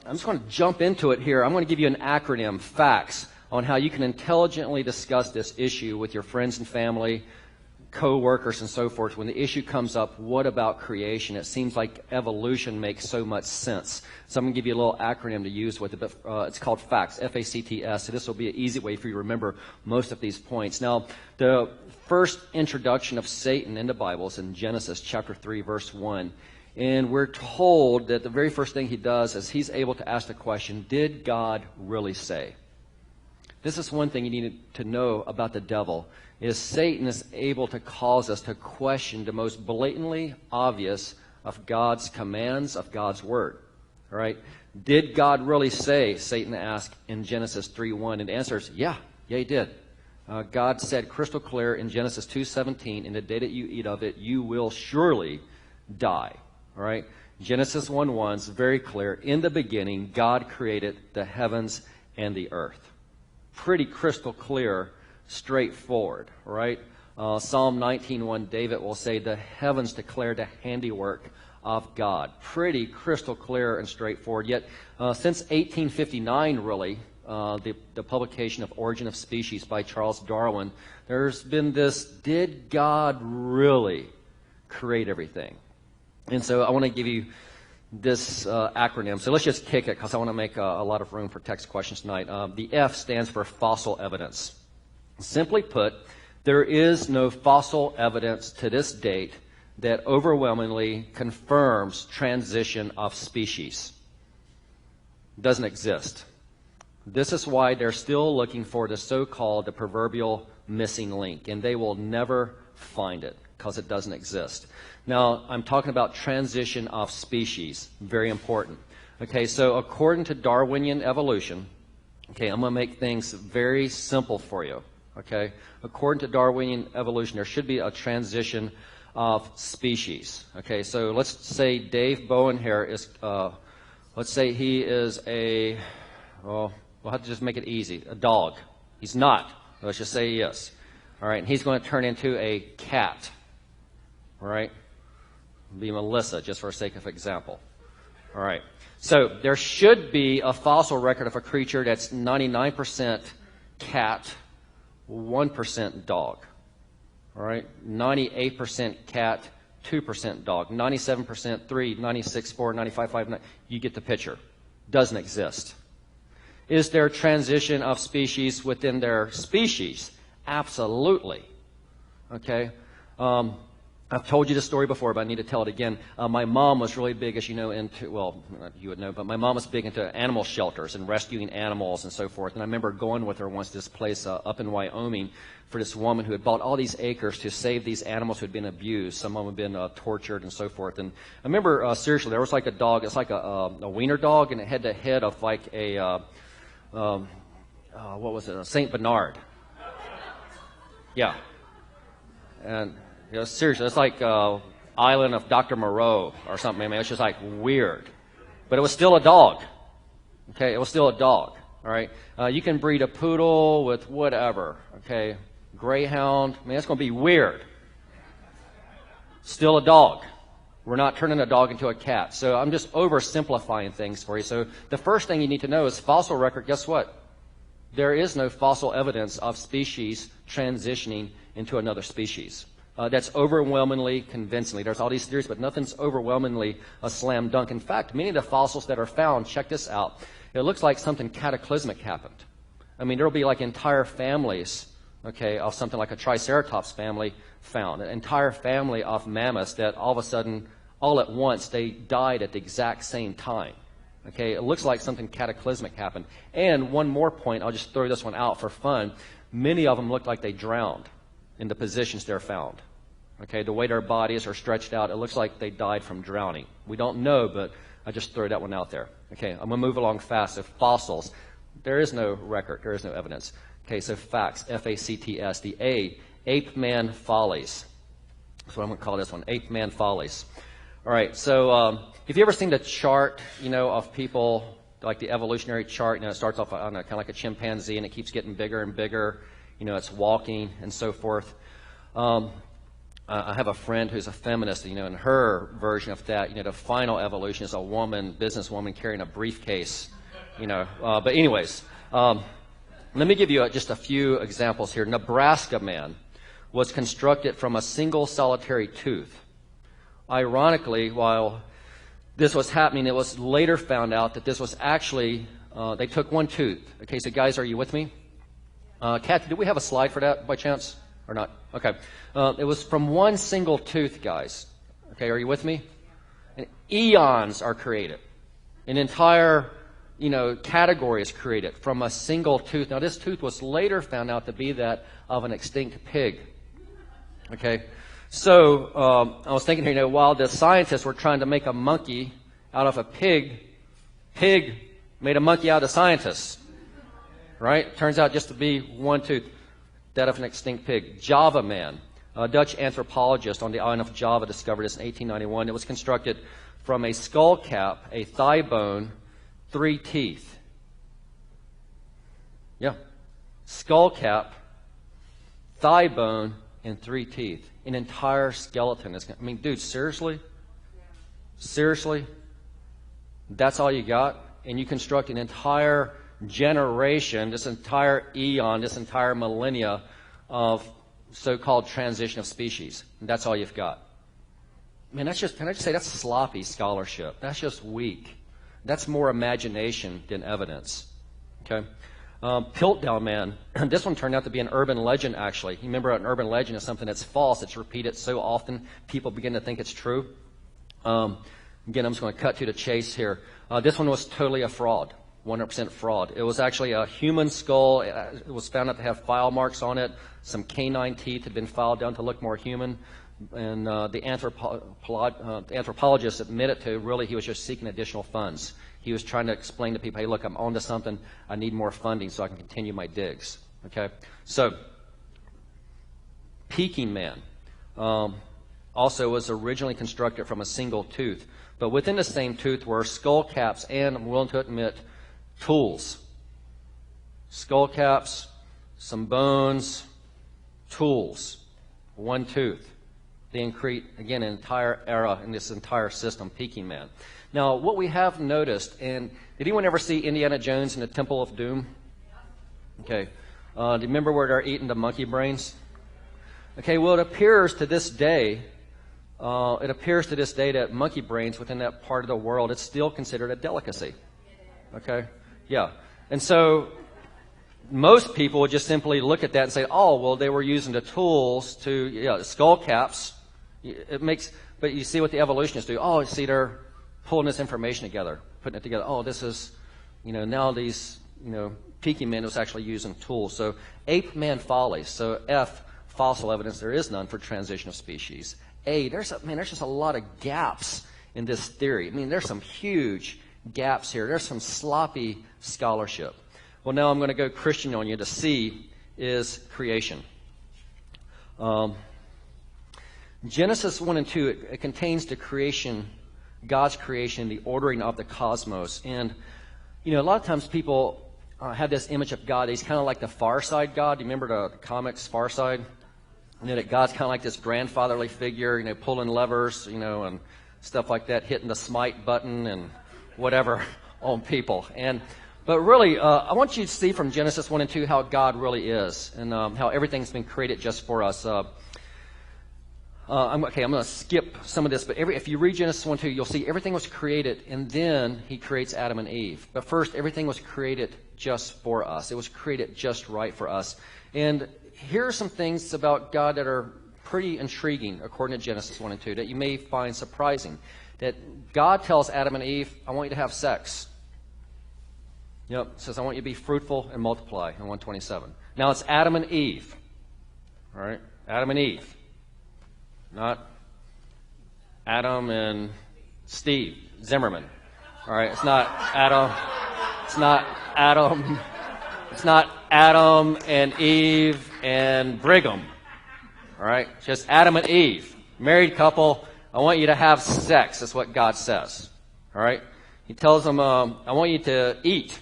I'm just going to jump into it here. I'm going to give you an acronym, FACTS, on how you can intelligently discuss this issue with your friends and family, co-workers and so forth. When the issue comes up, what about creation? It seems like evolution makes so much sense. So I'm going to give you a little acronym to use with it, but it's called FACTS, F-A-C-T-S. So this will be an easy way for you to remember most of these points. Now, the first introduction of Satan in the Bible is in Genesis chapter 3, verse 1. And we're told that the very first thing he does is he's able to ask the question, did God really say? This is one thing you need to know about the devil, is Satan is able to cause us to question the most blatantly obvious of God's commands, of God's word. All right? Did God really say, Satan asked in Genesis 3:1, and the answer is, yeah, he did. God said crystal clear in Genesis 2:17, in the day that you eat of it, you will surely die. All right? Genesis 1:1 is very clear. In the beginning, God created the heavens and the earth. Pretty crystal clear, straightforward, right? Psalm 19:1, David will say, the heavens declare the handiwork of God. Pretty crystal clear and straightforward. Yet, since 1859, really, the publication of Origin of Species by Charles Darwin, there's been this, did God really create everything? And so I want to give you this acronym. So let's just kick it because I want to make a lot of room for text questions tonight. The F stands for fossil evidence. Simply put, there is no fossil evidence to this date that overwhelmingly confirms transition of species. It doesn't exist. This is why they're still looking for the so-called, the proverbial missing link, and they will never find it because it doesn't exist. Now, I'm talking about transition of species. Very important. Okay, so according to Darwinian evolution, okay, I'm going to make things very simple for you. Okay, according to Darwinian evolution, there should be a transition of species. Okay, so let's say Dave Bowen here is, let's say he is a, well, we'll have to just make it easy, a dog. He's not. Let's just say he is. All right, and he's going to turn into a cat. All right, be Melissa, just for sake of example. All right, so there should be a fossil record of a creature that's 99% cat, 1% dog. All right, 98% cat, 2% dog, 97% 3, 96 4, 95 5, 9. You get the picture. Doesn't exist. Is there transition of species within their species? Absolutely. Okay. I've told you this story before, but I need to tell it again. My mom was really big, as you know, into, well, you would know, but my mom was big into animal shelters and rescuing animals and so forth. And I remember going with her once to this place up in Wyoming for this woman who had bought all these acres to save these animals who had been abused. Some of them had been tortured and so forth. And I remember, seriously, there was like a dog. It's like a wiener dog, and it had the head of like a, what was it, a St. Bernard. Yeah. And you know, seriously, it's like Island of Dr. Moreau or something. I mean, it's just like weird. But it was still a dog. Okay, it was still a dog. All right. You can breed a poodle with whatever. Okay, greyhound. I mean, it's going to be weird. Still a dog. We're not turning a dog into a cat. So I'm just oversimplifying things for you. So the first thing you need to know is fossil record. Guess what? There is no fossil evidence of species transitioning into another species. That's overwhelmingly, convincingly. There's all these theories, but nothing's overwhelmingly a slam dunk. In fact, many of the fossils that are found, check this out, it looks like something cataclysmic happened. I mean, there will be like entire families, okay, of something like a Triceratops family found, an entire family of mammoths that all of a sudden, all at once, they died at the exact same time. Okay, it looks like something cataclysmic happened. And one more point, I'll just throw this one out for fun. Many of them look like they drowned in the positions they're found. Okay, the way their bodies are stretched out, it looks like they died from drowning. We don't know, but I just throw that one out there. Okay, I'm going to move along fast. So fossils, there is no record, there is no evidence. Okay, so facts, F-A-C-T-S. The A, ape man follies. That's what I'm going to call this one, ape man follies. All right, so have you ever seen the chart, you know, of people, like the evolutionary chart? You know, it starts off on kind of like a chimpanzee, and it keeps getting bigger and bigger. You know, it's walking and so forth. I have a friend who's a feminist, and her version of that, the final evolution is a businesswoman carrying a briefcase, But anyways, let me give you just a few examples here. Nebraska man was constructed from a single solitary tooth. Ironically, while this was happening, it was later found out that this was actually, they took one tooth. Okay, so guys, are you with me? Kathy, do we have a slide for that by chance? Or not? Okay. It was from one single tooth, guys. Okay, are you with me? And eons are created. An entire, category is created from a single tooth. Now, this tooth was later found out to be that of an extinct pig. Okay. So, I was thinking here, while the scientists were trying to make a monkey out of a pig made a monkey out of scientists. Right? Turns out just to be one tooth. That of an extinct pig. Java man, a Dutch anthropologist on the island of Java, discovered this in 1891. It was constructed from a skull cap, a thigh bone, 3 teeth. Yeah. Skull cap, thigh bone, and 3 teeth. An entire skeleton. Dude, seriously? Seriously? That's all you got? And you construct an entire generation, this entire eon, this entire millennia of so-called transition of species. And that's all you've got. Can I just say that's sloppy scholarship. That's just weak. That's more imagination than evidence. Okay? Piltdown man. This one turned out to be an urban legend, actually. You remember an urban legend is something that's false. It's repeated so often, people begin to think it's true. Again, I'm just going to cut to the chase here. This one was totally a fraud. 100% fraud. It was actually a human skull. It was found out to have file marks on it. Some canine teeth had been filed down to look more human. And the anthropologist admitted to really he was just seeking additional funds. He was trying to explain to people, hey, look, I'm onto something. I need more funding so I can continue my digs. Okay? So, Peking man also was originally constructed from a single tooth. But within the same tooth were skull caps and, I'm willing to admit, tools. Skull caps, some bones, tools, one tooth. They create, again, an entire era in this entire system, Peking man. Now, what we have noticed, and did anyone ever see Indiana Jones in the Temple of Doom? Okay. Do you remember where they're eating the monkey brains? Okay, well, it appears to this day that monkey brains within that part of the world, it's still considered a delicacy. Okay? Yeah. And so most people would just simply look at that and say, oh, well, they were using the tools to, skull caps. But you see what the evolutionists do. Oh, see, they're pulling this information together, putting it together. Oh, this is, now these, Peking man was actually using tools. So ape man follies. So F, fossil evidence, there is none for transition of species. A, there's just a lot of gaps in this theory. There's some huge gaps here. There's some sloppy scholarship. Well, now I'm going to go Christian on you. The C is creation. Genesis 1 and 2, it contains the creation, God's creation, the ordering of the cosmos. And, a lot of times people have this image of God. He's kind of like the Far Side God. Do you remember the comics Far Side? That God's kind of like this grandfatherly figure, pulling levers, and stuff like that, hitting the smite button and whatever on people. But really, I want you to see from Genesis 1 and 2 how God really is and how everything's been created just for us. I'm going to skip some of this, but if you read Genesis 1 and 2, you'll see everything was created, and then he creates Adam and Eve. But first, everything was created just for us. It was created just right for us. And here are some things about God that are pretty intriguing, according to Genesis 1 and 2, that you may find surprising. That God tells Adam and Eve, I want you to have sex. It says, I want you to be fruitful and multiply in 127. Now it's Adam and Eve. All right? Adam and Eve. Not Adam and Steve Zimmerman. All right? It's not Adam. It's not Adam. It's not Adam and Eve and Brigham. All right? Just Adam and Eve. Married couple. I want you to have sex. That's what God says. All right? He tells them, I want you to eat.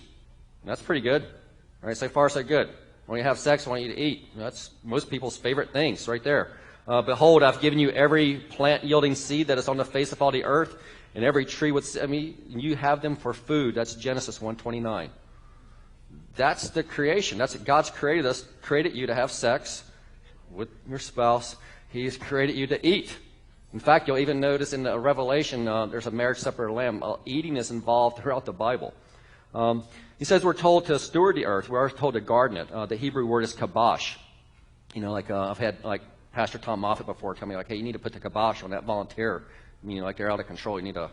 That's pretty good. All right, so far so good. When you have sex, I want you to eat. That's most people's favorite things right there. Behold, I've given you every plant yielding seed that is on the face of all the earth, and every tree with, you have them for food. That's Genesis 1:29. That's the creation. That's what God's created us, created you to have sex with your spouse. He's created you to eat. In fact, you'll even notice in the Revelation, there's a marriage supper of the Lamb. Eating is involved throughout the Bible. He says we're told to steward the earth. We're told to garden it. The Hebrew word is kabosh. I've had Pastor Tom Moffitt before tell me hey, you need to put the kibosh on that volunteer. They're out of control. You need to,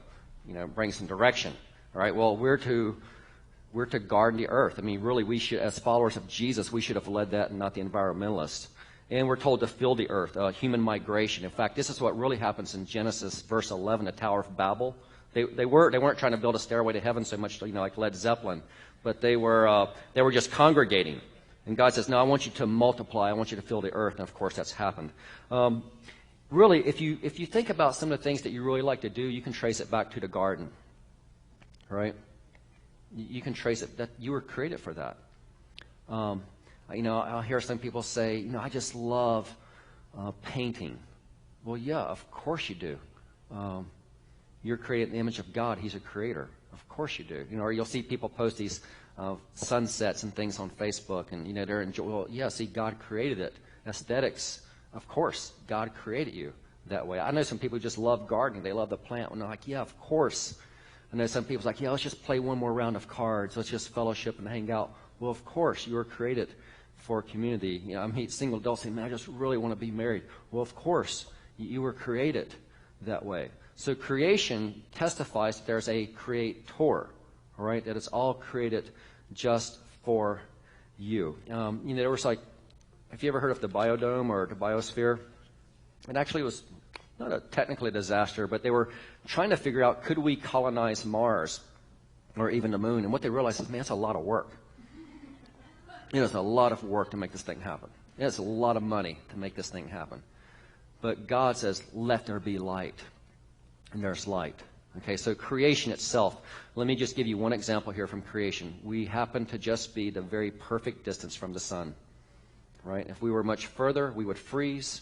bring some direction. All right. Well, we're to garden the earth. Really, we should, as followers of Jesus, we should have led that and not the environmentalists. And we're told to fill the earth, human migration. In fact, this is what really happens in Genesis, verse 11, the Tower of Babel. They weren't trying to build a stairway to heaven so much, like Led Zeppelin, but they were just congregating. And God says, no, I want you to multiply. I want you to fill the earth. And of course, that's happened. Really, if you think about some of the things that you really like to do, you can trace it back to the garden, right? You can trace it that you were created for that. I'll hear some people say, I just love painting. Well, yeah, of course you do. You're created in the image of God. He's a creator. Of course you do. Or you'll see people post these sunsets and things on Facebook, and they're enjoying. Well, yeah, see, God created it. Aesthetics, of course, God created you that way. I know some people who just love gardening. They love the plant, and they're like, yeah, of course. I know some people's like, yeah, let's just play one more round of cards. Let's just fellowship and hang out. Well, of course, you were created for community. I meet single adults saying, man, I just really want to be married. Well, of course, you were created that way. So creation testifies that there's a creator, all right, that it's all created just for you. There was have you ever heard of the biodome or the biosphere? It actually was not technically a disaster, but they were trying to figure out, could we colonize Mars or even the moon? And what they realized is, man, it's a lot of work. It's a lot of work to make this thing happen. It's a lot of money to make this thing happen. But God says, let there be light. And there's light. Okay, so creation itself. Let me just give you one example here from creation. We happen to just be the very perfect distance from the sun. Right? If we were much further, we would freeze.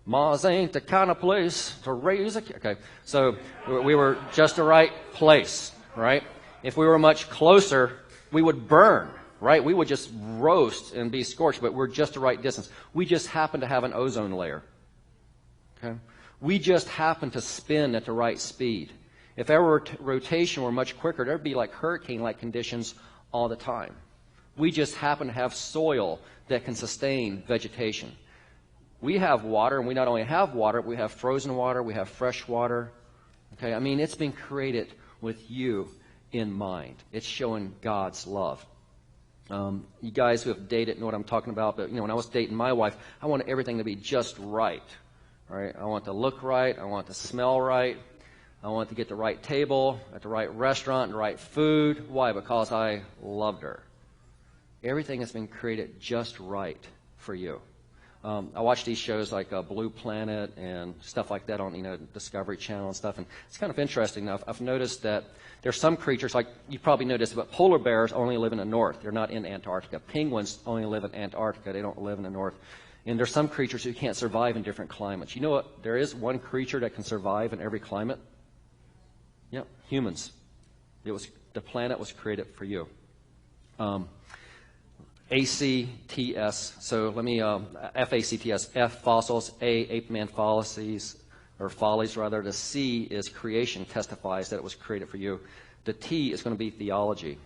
Mars ain't the kind of place to raise a kid. Okay, so we were just the right place. Right? If we were much closer, we would burn. Right? We would just roast and be scorched, but we're just the right distance. We just happen to have an ozone layer. Okay? We just happen to spin at the right speed. If our rotation were much quicker, there'd be like hurricane-like conditions all the time. We just happen to have soil that can sustain vegetation. We have water, and we not only have water, we have frozen water, we have fresh water. Okay? It's been created with you in mind. It's showing God's love. You guys who have dated know what I'm talking about, but when I was dating my wife, I wanted everything to be just right. Right? I want it to look right. I want it to smell right. I want to get the right table at the right restaurant, the right food. Why? Because I loved her. Everything has been created just right for you. I watch these shows like Blue Planet and stuff like that on Discovery Channel and stuff, and it's kind of interesting. Now, I've noticed that there's some creatures, like you probably noticed, but polar bears only live in the north. They're not in Antarctica. Penguins only live in Antarctica. They don't live in the north. And there's some creatures who can't survive in different climates. You know what? There is one creature that can survive in every climate. Yep, humans. The planet was created for you. A-C-T-S. So let me, F-A-C-T-S. F, fossils. A, ape man follies, or follies rather. The C is creation, testifies that it was created for you. The T is going to be theology.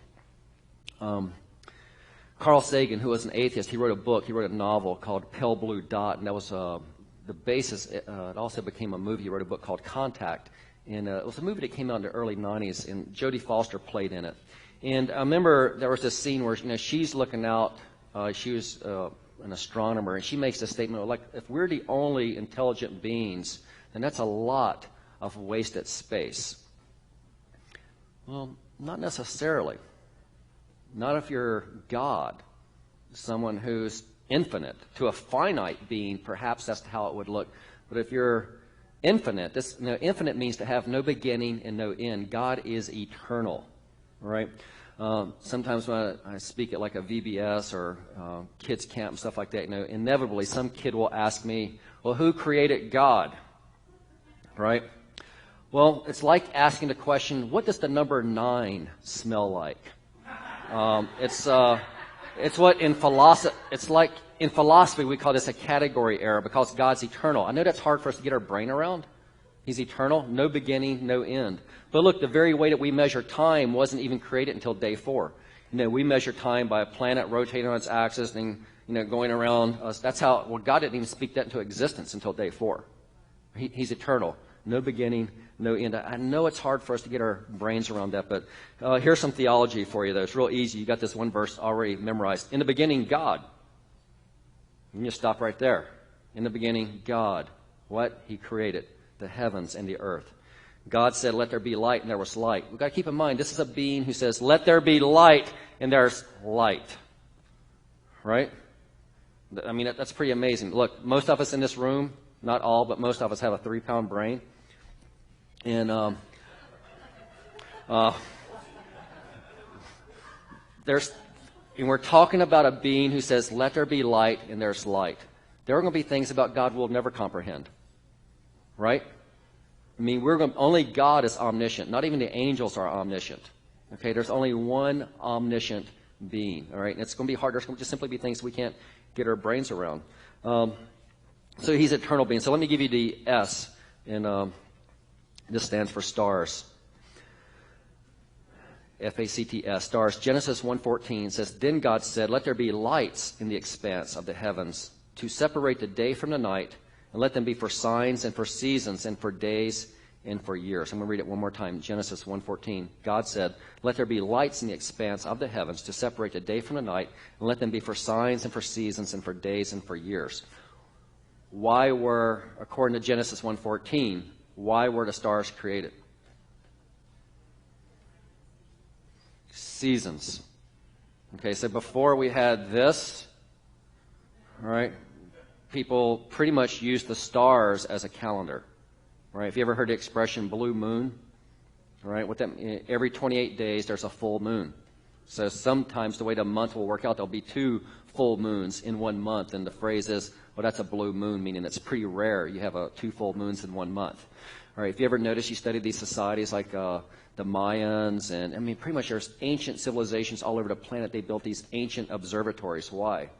Carl Sagan, who was an atheist, he wrote a novel called Pale Blue Dot, and that was the basis. It also became a movie. He wrote a book called Contact, and it was a movie that came out in the early 90s, and Jodie Foster played in it. And I remember there was this scene where she's looking out. She was an astronomer, and she makes this statement like, if we're the only intelligent beings, then that's a lot of wasted space. Well, not necessarily. Not if you're God, someone who's infinite. To a finite being, perhaps that's how it would look. But if you're infinite, infinite means to have no beginning and no end. God is eternal, right? Sometimes when I speak at like a VBS or kids camp and stuff like that, inevitably some kid will ask me, Well, who created God? Right? Well, it's like asking the question, what does the number 9 smell like? It's what in philosophy, it's like in philosophy we call this a category error because God's eternal. I know that's hard for us to get our brain around. He's eternal, no beginning, no end. But look, the very way that we measure time wasn't even created until day 4. We measure time by a planet rotating on its axis and going around us. That's how. Well, God didn't even speak that into existence until day 4. He's eternal, no beginning, no end. I know it's hard for us to get our brains around that, but here's some theology for you, though. It's real easy. You got this one verse already memorized. In the beginning, God. You can just stop right there. In the beginning, God. What? He created the heavens and the earth. God said, let there be light, and there was light. We've got to keep in mind, this is a being who says, let there be light, and there's light. Right? I mean, that's pretty amazing. Look, most of us in this room, not all, but most of us have a 3-pound brain. And we're talking about a being who says, let there be light, and there's light. There are going to be things about God we'll never comprehend. Right? I mean, only God is omniscient. Not even the angels are omniscient. Okay, there's only one omniscient being. All right, and it's going to be hard. There's going to just simply be things we can't get our brains around. So he's an eternal being. So let me give you the S, and this stands for stars. F.A.C.T.S, stars. Genesis 1:14 says, then God said, let there be lights in the expanse of the heavens to separate the day from the night, and let them be for signs and for seasons and for days and for years. I'm going to read it one more time. Genesis 1:14. God said, let there be lights in the expanse of the heavens to separate the day from the night, and let them be for signs and for seasons and for days and for years. Why were, according to Genesis 1:14, why were the stars created? Seasons. Okay, so before we had this, all right, people pretty much used the stars as a calendar. Right? If you ever heard the expression blue moon, right? Every 28 days there's a full moon. So sometimes the way the month will work out, there'll be 2 full moons in 1 month, and the phrase is, well, that's a blue moon, meaning it's pretty rare you have 2 full moons in 1 month. All right, if you ever notice, you study these societies like the Mayans, and I mean, pretty much there's ancient civilizations all over the planet. They built these ancient observatories. Why?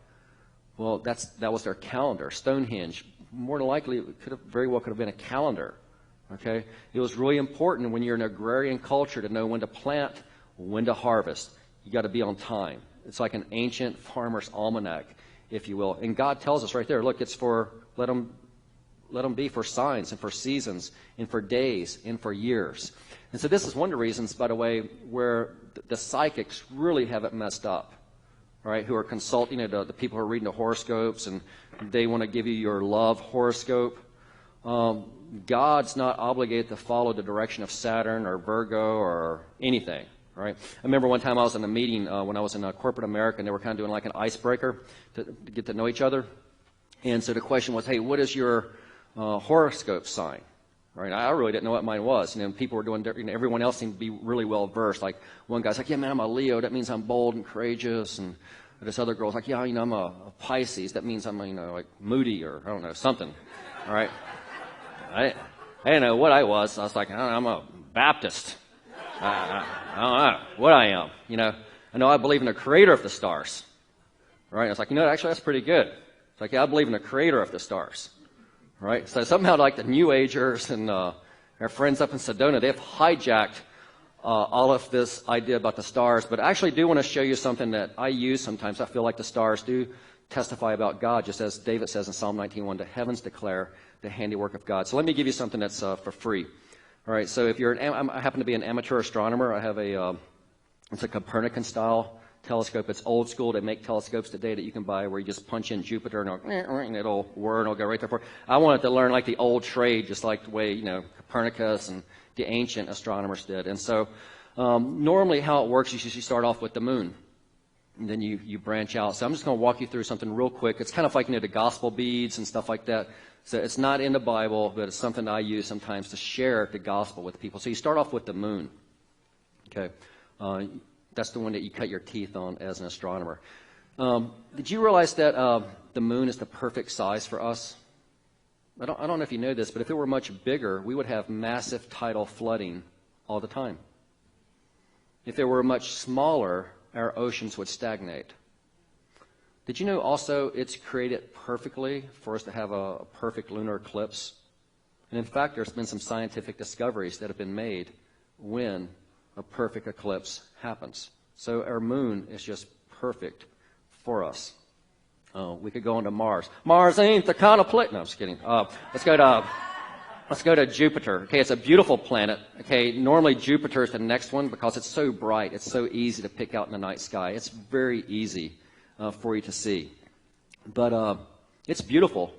Well, that was their calendar. Stonehenge, more than likely, it very well could have been a calendar. Okay, it was really important when you're an agrarian culture to know when to plant, when to harvest. You got to be on time. It's like an ancient farmer's almanac, if you will. And God tells us right there, look, it's for let them be for signs and for seasons and for days and for years. And so this is one of the reasons, by the way, where the psychics really have it messed up. Right, who are consulting, the people who are reading the horoscopes, and they want to give you your love horoscope. God's not obligated to follow the direction of Saturn or Virgo or anything. Right? I remember one time I was in a meeting when I was in corporate America, and they were kind of doing like an icebreaker to get to know each other. And so the question was, hey, what is your horoscope sign? Right? I really didn't know what mine was. People were doing, everyone else seemed to be really well versed. Like one guy's like, yeah, man, I'm a Leo. That means I'm bold and courageous. And this other girl's like, yeah, I'm a Pisces. That means I'm, like moody or I don't know, something. All right? I didn't know what I was. I was like, I'm a Baptist. I don't know what I am. I know I believe in the creator of the stars. Right? I was like, actually, that's pretty good. It's like, yeah, I believe in the creator of the stars. Right? So somehow, like the New Agers and our friends up in Sedona, they've hijacked all of this idea about the stars. But I actually do want to show you something that I use sometimes. I feel like the stars do testify about God, just as David says in Psalm 19:1, the heavens declare the handiwork of God. So let me give you something that's for free. All right, so if you're I happen to be an amateur astronomer. I have it's a Copernican style telescope. It's old school. They make telescopes today that you can buy where you just punch in Jupiter and it'll whir and it'll go right there for. I wanted to learn like the old trade, just like the way Copernicus and the ancient astronomers did. And so normally how it works is you start off with the moon, and then you branch out. So I'm just going to walk you through something real quick. It's kind of like the gospel beads and stuff like that. So it's not in the Bible, but it's something I use sometimes to share the gospel with people. So you start off with the moon. Okay. That's the one that you cut your teeth on as an astronomer. Did you realize that the moon is the perfect size for us? I don't know if you know this, but if it were much bigger, we would have massive tidal flooding all the time. If it were much smaller, our oceans would stagnate. Did you know also it's created perfectly for us to have a perfect lunar eclipse? And in fact, there's been some scientific discoveries that have been made when a perfect eclipse happens. So our moon is just perfect for us. We could go on to Mars. Mars ain't the kind of planet. No, I'm just kidding. Let's go to Jupiter. Okay, it's a beautiful planet. Okay, normally Jupiter is the next one because it's so bright. It's so easy to pick out in the night sky. It's very easy for you to see. But it's beautiful.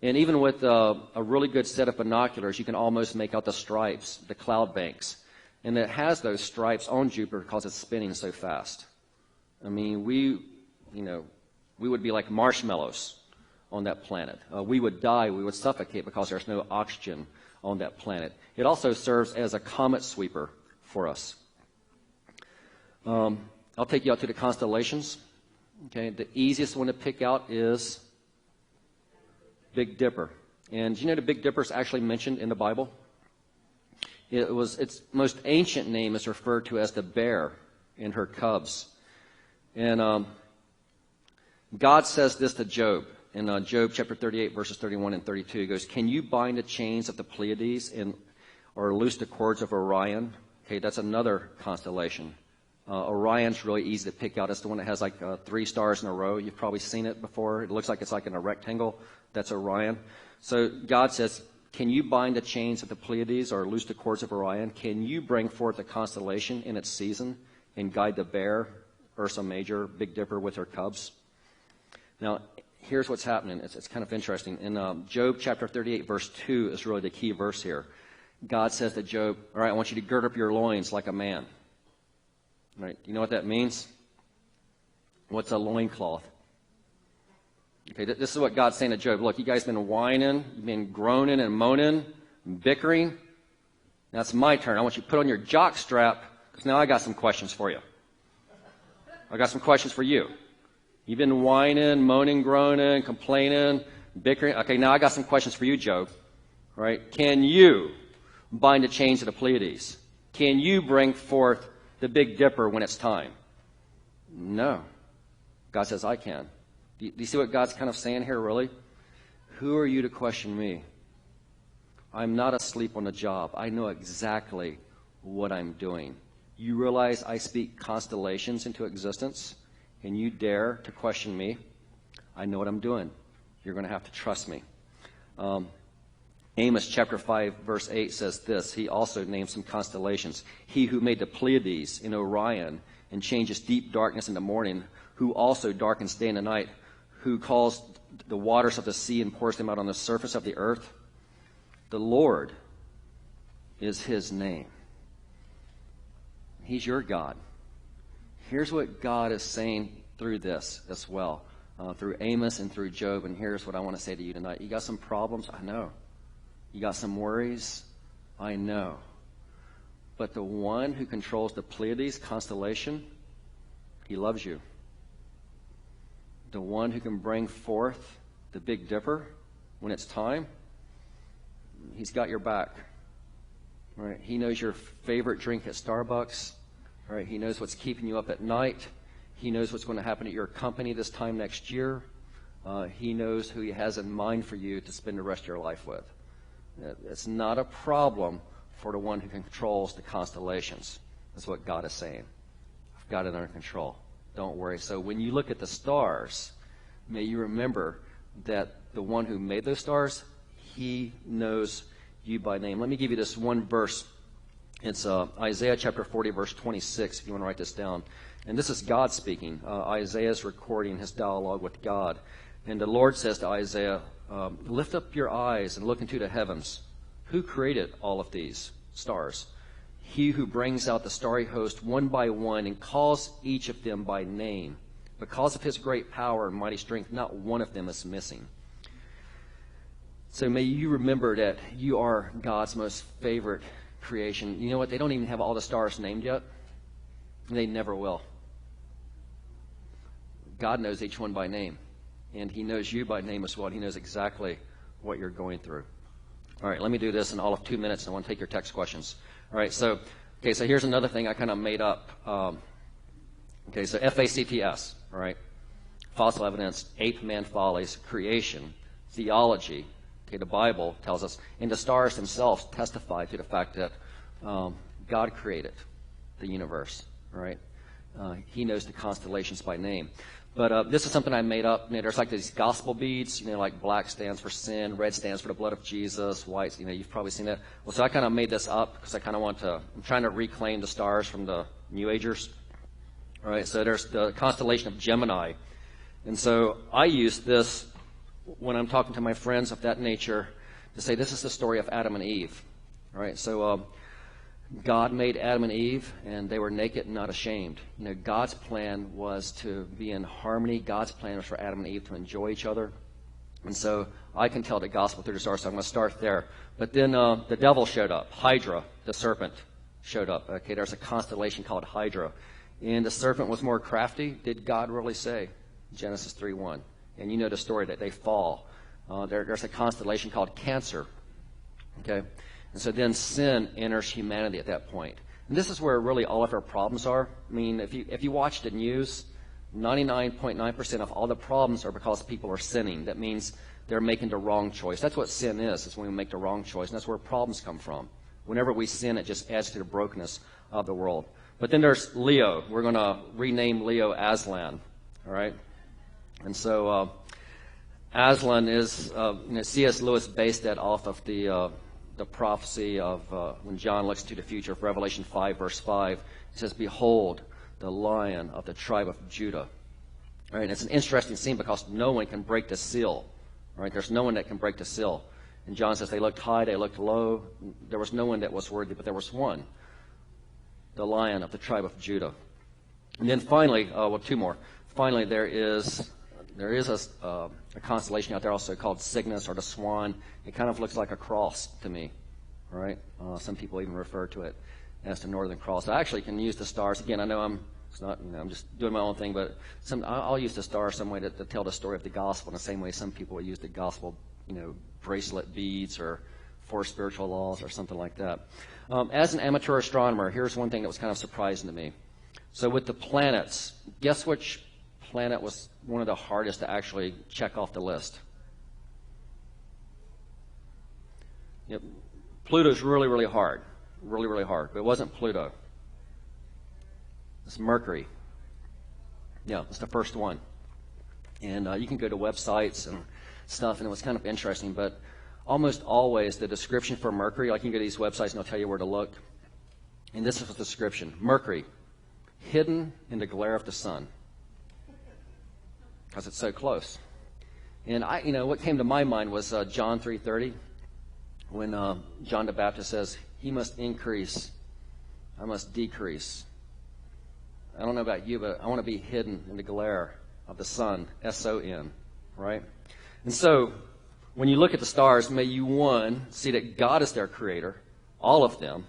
And even with a really good set of binoculars, you can almost make out the stripes, the cloud banks. And it has those stripes on Jupiter because it's spinning so fast. I mean, we would be like marshmallows on that planet. We would die, we would suffocate because there's no oxygen on that planet. It also serves as a comet sweeper for us. I'll take you out to the constellations. Okay, the easiest one to pick out is Big Dipper. And do you know the Big Dipper is actually mentioned in the Bible? Its most ancient name is referred to as the bear and her cubs. And God says this to Job. In Job chapter 38, verses 31 and 32, he goes, "Can you bind the chains of the Pleiades or loose the cords of Orion?" Okay, that's another constellation. Orion's really easy to pick out. It's the one that has like 3 stars in a row. You've probably seen it before. It looks like it's like in a rectangle. That's Orion. So God says, "Can you bind the chains of the Pleiades or loose the cords of Orion? Can you bring forth a constellation in its season and guide the bear, Ursa Major, Big Dipper with her cubs?" Now, here's what's happening. It's kind of interesting. In Job chapter 38, verse 2 is really the key verse here. God says to Job, "All right, I want you to gird up your loins like a man." All right, you know what that means? What's a loincloth? Okay, this is what God's saying to Job. Look, you guys been whining, you've been groaning and moaning, and bickering. Now it's my turn. I want you to put on your jock strap, because now I got some questions for you. I got some questions for you. You've been whining, moaning, groaning, complaining, bickering. Okay, now I got some questions for you, Job. All right, can you bind the chains of the Pleiades? Can you bring forth the Big Dipper when it's time? No. God says, I can. Do you see what God's kind of saying here, really? Who are you to question me? I'm not asleep on the job. I know exactly what I'm doing. You realize I speak constellations into existence, and you dare to question me? I know what I'm doing. You're going to have to trust me. Amos chapter 5, verse 8 says this. He also names some constellations. "He who made the Pleiades in Orion and changes deep darkness in the morning, who also darkens day and the night, who calls the waters of the sea and pours them out on the surface of the earth. The Lord is his name." He's your God. Here's what God is saying through this as well, through Amos and through Job. And here's what I want to say to you tonight. You got some problems? I know. You got some worries? I know. But the one who controls the Pleiades constellation, he loves you. The one who can bring forth the Big Dipper when it's time, he's got your back. Right? He knows your favorite drink at Starbucks. Right? He knows what's keeping you up at night. He knows what's going to happen at your company this time next year. He knows who he has in mind for you to spend the rest of your life with. It's not a problem for the one who controls the constellations. That's what God is saying. I've got it under control. Don't worry. So when you look at the stars, may you remember that the one who made those stars, he knows you by name. Let me give you this one verse. It's Isaiah chapter 40, verse 26, if you want to write this down. And this is God speaking. Isaiah's recording his dialogue with God. And the Lord says to Isaiah, "Lift up your eyes and look into the heavens. Who created all of these stars? He who brings out the starry host one by one and calls each of them by name. Because of his great power and mighty strength, not one of them is missing." So may you remember that you are God's most favorite creation. You know what? They don't even have all the stars named yet. They never will. God knows each one by name. And he knows you by name as well. He knows exactly what you're going through. All right, let me do this in all of 2 minutes, and I want to take your text questions. All right, so here's another thing I kind of made up. So F.A.C.T.S, all right, fossil evidence, ape man follies, creation, theology. Okay, the Bible tells us, and the stars themselves testify to the fact that God created the universe, all right? He knows the constellations by name. But this is something I made up. There's like these gospel beads, like black stands for sin, red stands for the blood of Jesus, white, you've probably seen that. Well, so I kind of made this up because I kind of I'm trying to reclaim the stars from the New Agers. All right, so there's the constellation of Gemini. And so I use this when I'm talking to my friends of that nature to say this is the story of Adam and Eve. All right, so God made Adam and Eve, and they were naked and not ashamed. God's plan was to be in harmony. God's plan was for Adam and Eve to enjoy each other. And so I can tell the gospel through the stars, so I'm going to start there. But then the devil showed up. Hydra, the serpent, showed up. Okay, there's a constellation called Hydra. And the serpent was more crafty. Did God really say? Genesis 3:1. And you know the story that they fall. There's a constellation called Cancer. Okay? And so then sin enters humanity at that point. And this is where really all of our problems are. I mean, if you watch the news, 99.9% of all the problems are because people are sinning. That means they're making the wrong choice. That's what sin is when we make the wrong choice. And that's where problems come from. Whenever we sin, it just adds to the brokenness of the world. But then there's Leo. We're going to rename Leo Aslan. All right? And so Aslan is, C.S. Lewis based that off of the prophecy of when John looks to the future of Revelation 5, verse 5. It says, "Behold, the Lion of the tribe of Judah." All right, and it's an interesting scene because no one can break the seal. All right, there's no one that can break the seal. And John says they looked high, they looked low. There was no one that was worthy, but there was one, the Lion of the tribe of Judah. And then finally, two more. Finally, there is a constellation out there also called Cygnus, or the Swan. It kind of looks like a cross to me, all right? Some people even refer to it as the Northern Cross. I actually can use the stars. Again, I know I'm just doing my own thing, but I'll use the stars some way to tell the story of the gospel in the same way some people would use the gospel, bracelet beads or 4 spiritual laws or something like that. As an amateur astronomer, here's one thing that was kind of surprising to me. So with the planets, guess which planet was one of the hardest to actually check off the list? Yep. Pluto's really, really hard. Really, really hard. But it wasn't Pluto. It's Mercury. Yeah, it's the first one. And you can go to websites and stuff, and it was kind of interesting. But almost always the description for Mercury, like you can go to these websites and they'll tell you where to look. And this is the description. Mercury, hidden in the glare of the sun. Because it's so close. And what came to my mind was John 3:30, when John the Baptist says, "He must increase, I must decrease." I don't know about you, but I want to be hidden in the glare of the sun, S-O-N, right? And so, when you look at the stars, may you, one, see that God is their creator, all of them.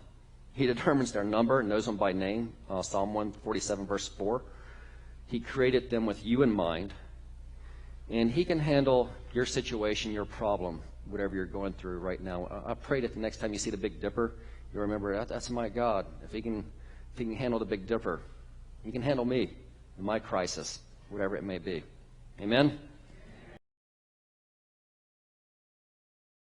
He determines their number and knows them by name, Psalm 147, verse 4. He created them with you in mind. And he can handle your situation, your problem, whatever you're going through right now. I pray that the next time you see the Big Dipper, you remember, that's my God. If he can handle the Big Dipper, he can handle me in my crisis, whatever it may be. Amen?